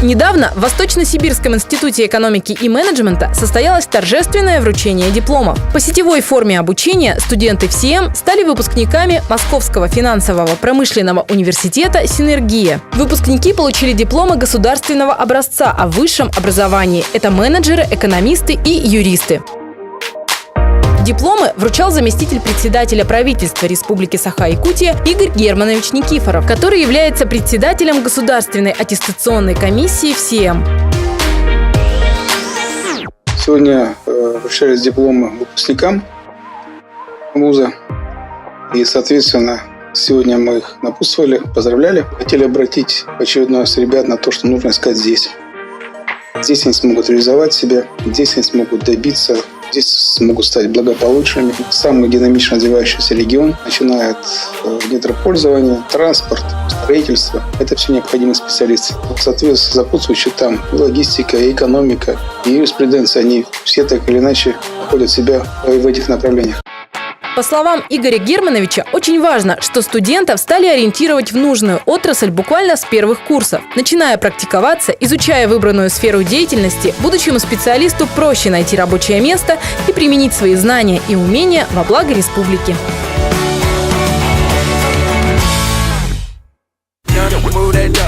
Недавно в Восточно-Сибирском институте экономики и менеджмента состоялось торжественное вручение дипломов. По сетевой форме обучения студенты ВСИЭМ стали выпускниками Московского финансового промышленного университета «Синергия». Выпускники получили дипломы государственного образца о высшем образовании. Это менеджеры, экономисты и юристы. Дипломы вручал заместитель председателя правительства Республики Саха-Якутия Игорь Германович Никифоров, который является председателем Государственной аттестационной комиссии ВСИЭМ. Сегодня вручались дипломы выпускникам вуза. И, соответственно, сегодня мы их напутствовали, поздравляли. Хотели обратить в очередной раз ребят на то, что нужно искать здесь. Здесь они смогут реализовать себя, здесь они смогут добиться, здесь смогут стать благополучными. Самый динамично развивающийся регион, начиная от недропользования, транспорт, строительство. Это все необходимые специалисты. Соответственно, сопутствующие там и логистика, и экономика, и юриспруденция, они все так или иначе находят себя в этих направлениях. По словам Игоря Германовича, очень важно, что студентов стали ориентировать в нужную отрасль буквально с первых курсов. Начиная практиковаться, изучая выбранную сферу деятельности, будущему специалисту проще найти рабочее место и применить свои знания и умения во благо республики. Move that